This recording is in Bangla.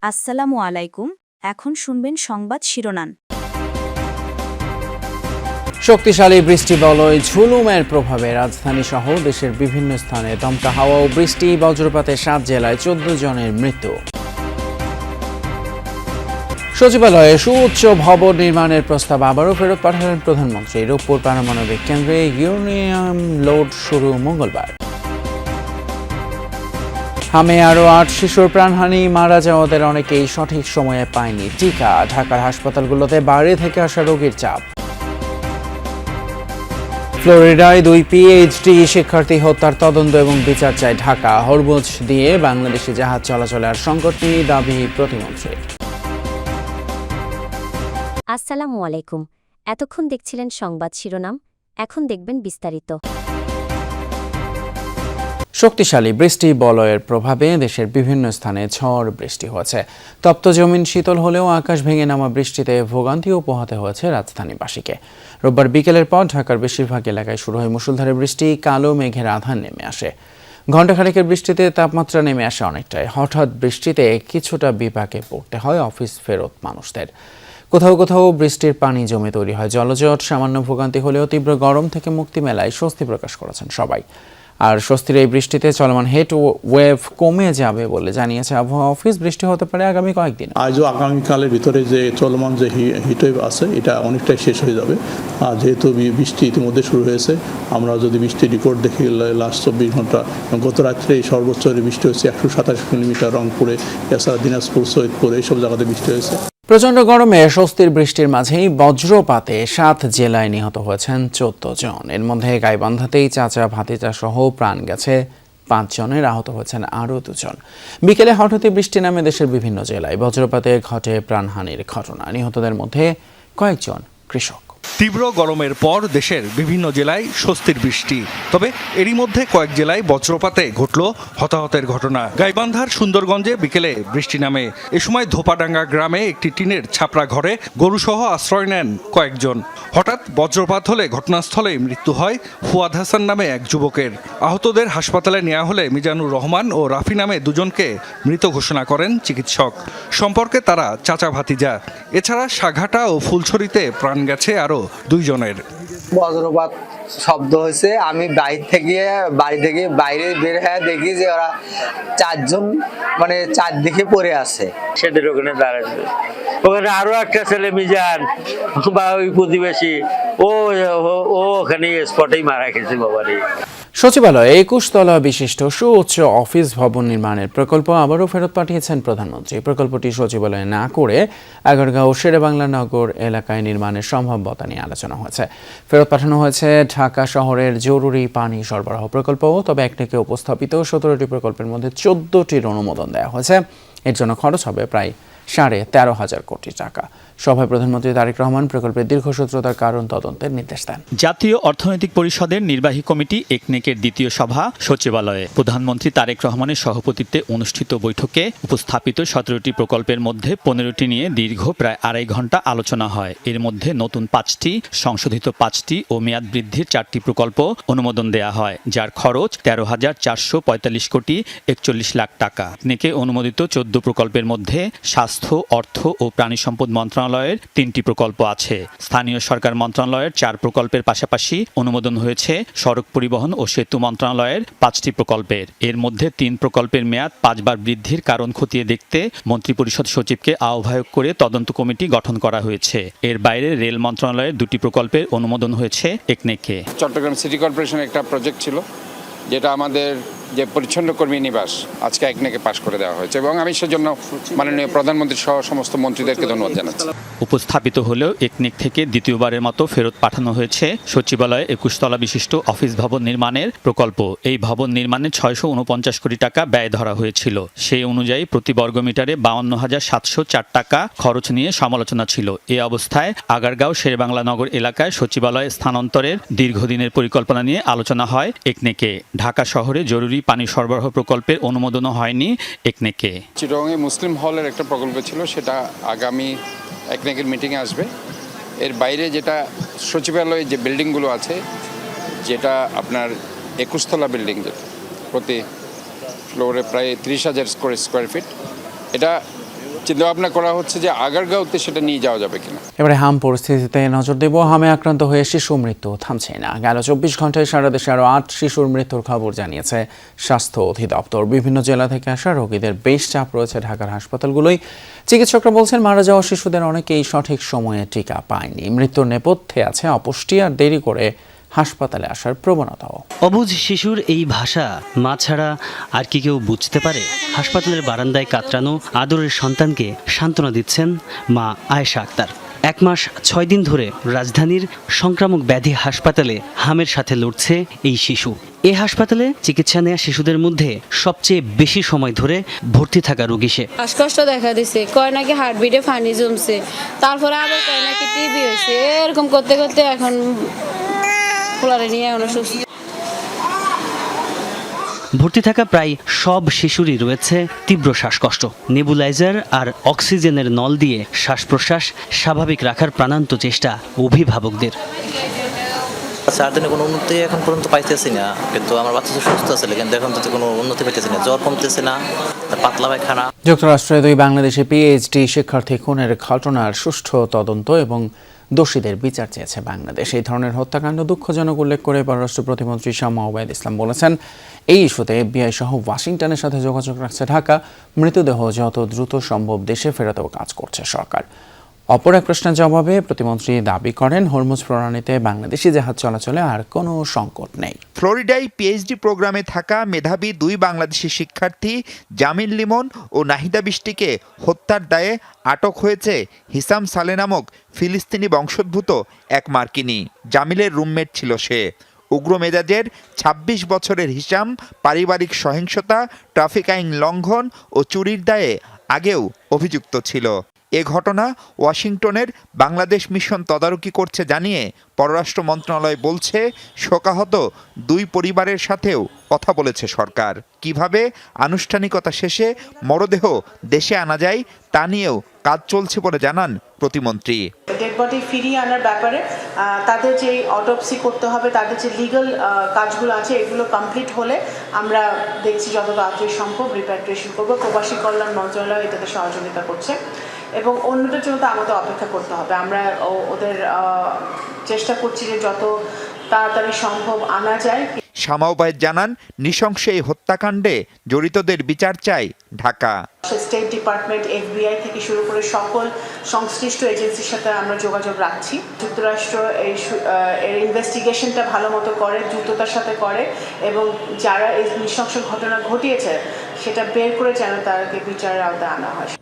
আসসালামু আলাইকুম। এখন শুনবেন সংবাদ শিরোনাম। শক্তিশালী বৃষ্টি বলয় ঝুলুমের প্রভাবে রাজধানী সহ দেশের বিভিন্ন স্থানে দমকা হাওয়া ও বৃষ্টি, বজ্রপাতে 7 জেলায় 14 জনের মৃত্যু। সচিবালয়ে সুউচ্চ ভবন নির্মাণের প্রস্তাব আবারও ফেরত পাঠালেন প্রধানমন্ত্রী। রূপপুর পারমাণবিক কেন্দ্রে ইউরেনিয়াম লোড শুরু মঙ্গলবার। হামে আরও 8 শিশুর প্রাণহানি, মারা যাওয়াদের অনেকেই সঠিক সময়ে পায়নি টিকা। ঢাকার হাসপাতালগুলোতে বাইরে থেকে আসা রোগীর চাপ। ফ্লোরিডায় 2 পিএইচডি শিক্ষার্থী হত্যার তদন্ত এবং বিচার চায় ঢাকা। হরমুজ দিয়ে বাংলাদেশি জাহাজ চলাচলে আর সংকট নেই, দাবি প্রতিমন্ত্রীর। আসসালামু আলাইকুম। এতক্ষণ দেখছিলেন সংবাদ শিরোনাম, এখন দেখবেন বিস্তারিত। শক্তিশালী বৃষ্টি বলয়ের প্রভাবে দেশের বিভিন্ন স্থানে ঝড় বৃষ্টি হয়েছে। তপ্ত জমিন শীতল হলেও আকাশ ভেঙে নামা বৃষ্টিতে ভোগান্তিও পোহাতে হয়েছে রাজধানীবাসীকে। রোববার বিকেলের পর ঢাকার বেশিরভাগ এলাকায় শুরু হয় মুষলধারে বৃষ্টি। কালো মেঘের আধার নেমে আসে। ঘণ্টাখানেকের বৃষ্টিতে তাপমাত্রা নেমে আসে অনেকটাই। হঠাৎ বৃষ্টিতে কিছুটা বিপাকে পড়তে হয় অফিস ফেরত মানুষদের। কোথাও কোথাও বৃষ্টির পানি জমে তৈরি হয় জলজট। সামান্য ভোগান্তি হলেও তীব্র গরম থেকে মুক্তি মেলায় স্বস্তি প্রকাশ করেছেন সবাই। আর স্বস্তির এই বৃষ্টিতে চলমান হিট ওয়েভ কমে যাবে বলে জানিয়েছে আবহাওয়া অফিস। বৃষ্টি হতে পারে আগামী কয়েকদিন। আজও আগামীকালের ভিতরে যে চলমান যে হিট ওয়েভ আছে এটা অনেকটাই শেষ হয়ে যাবে। আর যেহেতু বৃষ্টি ইতিমধ্যে শুরু হয়েছে, আমরা যদি বৃষ্টি রেকর্ড দেখি লাস্ট 24 ঘন্টা, গত রাত্রে সর্বোচ্চ বৃষ্টি হয়েছে 127 মিলিমিটার রংপুরে, এছাড়া দিনাজপুর, সৈয়দপুর এইসব জায়গাতে বৃষ্টি হয়েছে। প্রচণ্ড গরমে স্বস্তির বৃষ্টির মাঝেই বজ্রপাতে 7 জেলায় নিহত হয়েছেন 14 জন। এর মধ্যে গাইবান্ধাতেই চাচা ভাতিজা সহ প্রাণ গেছে 5 জনের, আহত হয়েছেন আরও 2 জন। বিকেলে হঠাৎই বৃষ্টি নামে দেশের বিভিন্ন জেলায়। বজ্রপাতে ঘটে প্রাণহানির ঘটনা। নিহতদের মধ্যে কয়েকজন কৃষক। তীব্র গরমের পর দেশের বিভিন্ন জেলায় স্বস্তির বৃষ্টি, তবে এরই মধ্যে কয়েক জেলায় বজ্রপাতে ঘটল হতাহতের ঘটনা। গাইবান্ধার সুন্দরগঞ্জে বিকেলে বৃষ্টি নামে। এ সময় ধোপাডাঙ্গা গ্রামে একটি টিনের ছাপড়া ঘরে গরুসহ আশ্রয় নেন কয়েকজন। হঠাৎ বজ্রপাত হলে ঘটনাস্থলে মৃত্যু হয় ফুয়াদ হাসান নামে এক যুবকের। আহতদের হাসপাতালে নেওয়া হলে মিজানুর রহমান ও রাফি নামে 2 জনকে মৃত ঘোষণা করেন চিকিৎসক। সম্পর্কে তারা চাচা ভাতিজা। এছাড়া সাঘাটা ও ফুলছড়িতে প্রাণ গেছে আরও 2 জনের। বজ্রপাত শব্দ হয়েছে, আমি বাড়ি থেকে বাইরে বের হয়ে দেখি যে ওরা 4 জন মানে চারদিকে পড়ে আছে। সেদের ওখানে দাঁড়াচ্ছে, ওখানে আরো একটা ছেলে মিজান বা ওই প্রতিবেশী ও ওখানে স্পটেই মারা গেছে বাবারে। সচিবালয়ে 21 তলা বিশিষ্ট সুউচ্চ অফিস ভবন নির্মাণের প্রকল্প আবারও ফেরত পাঠিয়েছেন প্রধানমন্ত্রী। প্রকল্পটি সচিবালয়ে না করে আগারগাঁও শেরেবাংলা নগর এলাকায় নির্মাণের সম্ভাব্যতা নিয়ে আলোচনা হয়েছে। ফেরত পাঠানো হয়েছে ঢাকা শহরের জরুরি পানি সরবরাহ প্রকল্প। তবে একটাকে উপস্থাপিত 17টি প্রকল্পের মধ্যে 14টির অনুমোদন দেওয়া হয়েছে। এর জন্য খরচ হবে প্রায় 13,500 কোটি টাকা। সভায় প্রধানমন্ত্রী তারেক রহমান প্রকল্পের দীর্ঘসূত্রতার কারণ তদন্তের নির্দেশ দেন। জাতীয় অর্থনৈতিক পরিষদের নির্বাহী কমিটি একনেকের দ্বিতীয় সভা সচিবালয়ে। প্রধানমন্ত্রী তারেক রহমানের সভাপতিত্বে অনুষ্ঠিত বৈঠকে উপস্থাপিত 17টি প্রকল্পের মধ্যে 15টি নিয়ে দীর্ঘ প্রায় 2.5 ঘন্টা আলোচনা হয়। এর মধ্যে নতুন 5টি, সংশোধিত 5টি ও মেয়াদ বৃদ্ধির 4টি প্রকল্প অনুমোদন দেয়া হয়, যার খরচ 13,445 কোটি 41 লাখ টাকা। একনেকে অনুমোদিত 14 প্রকল্পের মধ্যে স্বাস্থ্য, অর্থ ও প্রাণী সম্পদ মন্ত্রণালয়ের 3টি প্রকল্প আছে। স্থানীয় সরকার মন্ত্রণালয়ের 4 প্রকল্পের পাশাপাশি অনুমোদন হয়েছে সড়ক পরিবহন ও সেতু মন্ত্রণালয়ের 5টি প্রকল্পের। এর মধ্যে 3 প্রকল্পের মেয়াদ 5 বার বৃদ্ধির কারণ খতিয়ে দেখতে মন্ত্রিপরিষদ সচিবকে আহ্বায়ক করে তদন্ত কমিটি গঠন করা হয়েছে। এর বাইরে রেল মন্ত্রণালয়ের 2টি প্রকল্পের অনুমোদন হয়েছে একনেকে। চট্টগ্রাম সিটি কর্পোরেশনের একটা প্রজেক্ট ছিল, যেটা আমাদের যে পরিচ্ছন্ন কর্মী নিবাস, আজকে একনেকে পাশ করে দেওয়া হয়েছে এবং আমি সেজন্য মাননীয় প্রধানমন্ত্রী সহ সমস্ত মন্ত্রীদেরকে ধন্যবাদ জানাচ্ছি। উপস্থাপিত হলেও একনেক থেকে দ্বিতীয়বারের মতো ফেরত পাঠানো হয়েছে সচিবালয়ে 21 তলা বিশিষ্ট অফিস ভবন নির্মাণের প্রকল্প। এই ভবন নির্মাণে 649 কোটি টাকা ব্যয় ধরা হয়েছিল। সেই অনুযায়ী প্রতি বর্গমিটারে 52,704 টাকা খরচ নিয়ে সমালোচনা ছিল। এ অবস্থায় আগারগাঁও শেরেবাংলা নগর এলাকায় সচিবালয় স্থানান্তরের দীর্ঘদিনের পরিকল্পনা নিয়ে আলোচনা হয় একনেকে। ঢাকা শহরে জরুরি পানি সরবরাহ প্রকল্পের অনুমোদনও হয়নি একনেকে। চিটাগংয়ে মুসলিম হলের একটা প্রকল্প ছিল, সেটা আগামী একনেকের মিটিংয়ে আসবে। এর বাইরে যেটা সচিবালয়ে যে বিল্ডিংগুলো আছে, যেটা আপনার 21 তলা বিল্ডিং, যেটা প্রতি ফ্লোরে প্রায় 30,000 স্কোয়ার ফিট, এটা চিন্তাভাবনা করা হচ্ছে যে আগারগাঁওতে সেটা নিয়ে যাওয়া যাবে কিনা। এবারে হাম পরিস্থিতিতে নজর দেব। হামে আক্রান্ত হয়ে শিশু মৃত্যু থামছে না। গেল 24 ঘন্টায় সারা দেশে আরও 8 শিশুর মৃত্যুর খবর জানিয়েছে স্বাস্থ্য অধিদপ্তর। বিভিন্ন জেলা থেকে আসা রোগীদের বেশ চাপ রয়েছে ঢাকার হাসপাতালগুলোই। চিকিৎসকরা বলছেন, মারা যাওয়া শিশুদের অনেকেই সঠিক সময়ে টিকা পায়নি। মৃত্যুর নেপথ্যে আছে অপুষ্টি আর দেরি করে হাসপাতালে আসার প্রবণতাও। অবুঝ শিশুর এই ভাষা মা ছাড়া আর কি কেউ বুঝতে পারে? হাসপাতালের বারান্দায় কাতরানো আদরের সন্তানকে সান্ত্বনা দিচ্ছেন মা আয়েশা আক্তার। 1 মাস 6 দিন ধরে রাজধানীর সংক্রামক ব্যাধি হাসপাতালে হামের সাথে লড়ছে এই শিশু। এই হাসপাতালে চিকিৎসা নেওয়া শিশুদের মধ্যে সবচেয়ে বেশি সময় ধরে ভর্তি থাকা রোগী সে। শ্বাসকষ্ট দেখা দিছে, কয় নাকি হার্টবিটে পানি জমছে, তারপরে আবার কয় নাকি টিবি হয়েছে। এরকম করতে করতে এখন ভর্তি থাকা প্রায় সব শিশুরই রয়েছে তীব্র শ্বাসকষ্ট। নেবুলাইজার আর অক্সিজেনের নল দিয়ে শ্বাস প্রশ্বাস স্বাভাবিক রাখার প্রাণান্ত চেষ্টা অভিভাবকদের। সার্জনে কোনো উন্নতি এখন পর্যন্ত পাইতেছি না, কিন্তু আমার বাচ্চা তো সুস্থ আছে, কিন্তু এখন তো কোনো উন্নতি পাইতেছি না। জ্বর কমতেছে না, পাতলা পায়খানা। যুক্তরাষ্ট্রে 2 বাংলাদেশি পিএইচডি শিক্ষার্থী খুনের ঘটনার সুষ্ঠু তদন্ত এবং দোষীদের বিচার চেয়েছে বাংলাদেশ। এই ধরনের হত্যাকাণ্ড দুঃখজনক উল্লেখ করে পররাষ্ট্র প্রতিমন্ত্রী শামা ওবায়দ ইসলাম বলেছেন, এই ইস্যুতে এফবিআই সহ ওয়াশিংটনের সাথে যোগাযোগ রাখছে ঢাকা। মৃতদেহ যত দ্রুত সম্ভব দেশে ফেরাতেও কাজ করছে সরকার। অপর এক প্রশ্নের জবাবে প্রতিমন্ত্রী দাবি করেন, হরমুজ প্রণালীতে বাংলাদেশি জাহাজ চলাচলে আর কোনো সংকট নেই। ফ্লোরিডায় পিএইচডি প্রোগ্রামে থাকা মেধাবী 2 বাংলাদেশি শিক্ষার্থী জামিল লিমন ও নাহিদা বৃষ্টিকে হত্যার দায়ে আটক হয়েছে হিসাম সালে নামক ফিলিস্তিনি বংশোদ্ভূত এক মার্কিনী। জামিলের রুমমেট ছিল সে। উগ্র মেজাজের 26 বছরের হিসাম পারিবারিক সহিংসতা, ট্রাফিক আইন লঙ্ঘন ও চুরির দায়ে আগেও অভিযুক্ত ছিল। এ ঘটনা ওয়াশিংটনের বাংলাদেশ মিশন তদারকি করছে জানিয়ে পররাষ্ট্র মন্ত্রণালয় বলছে, শোকাহত 2 পরিবারের সাথেও কথা বলেছে সরকার। কিভাবে আনুষ্ঠানিকতা শেষে মরদেহ দেশে আনা যায় তা নিয়েও কাজ চলছে বলে জানান প্রতিমন্ত্রী। ডেড বডি ফিরিয়ে আনার ব্যাপারে তাদের যে অটোপসি করতে হবে, তাদের যে লিগ্যাল কাজগুলো আছে, এগুলো কমপ্লিট হলে আমরা দেখছি যত তাড়াতাড়ি সম্ভব রিপ্যাট্রিয়েশন করবো। প্রবাসী কল্যাণ মন্ত্রণালয় এটাতে সহযোগিতা করছে এবং অন্যদের জন্য তো আমাদের অপেক্ষা করতে হবে। আমরা ওদের চেষ্টা করছি যে যত তাড়াতাড়ি সম্ভব আনা যায়। শামা ওবায়দ জানান, নৃশংস এই হত্যাকাণ্ডে জড়িতদের বিচার চাই ঢাকা। স্টেট ডিপার্টমেন্ট, এফবিআই থেকে শুরু করে সকল সংশ্লিষ্ট এজেন্সির সাথে আমরা যোগাযোগ রাখছি। যুক্তরাষ্ট্র এর ইনভেস্টিগেশনটা ভালো মতো করে, দ্রুততার সাথে করে এবং যারা এই নৃশংস ঘটনা ঘটিয়েছে সেটা বের করে যেন তাদেরকে বিচারের আওতায় আনা হয়।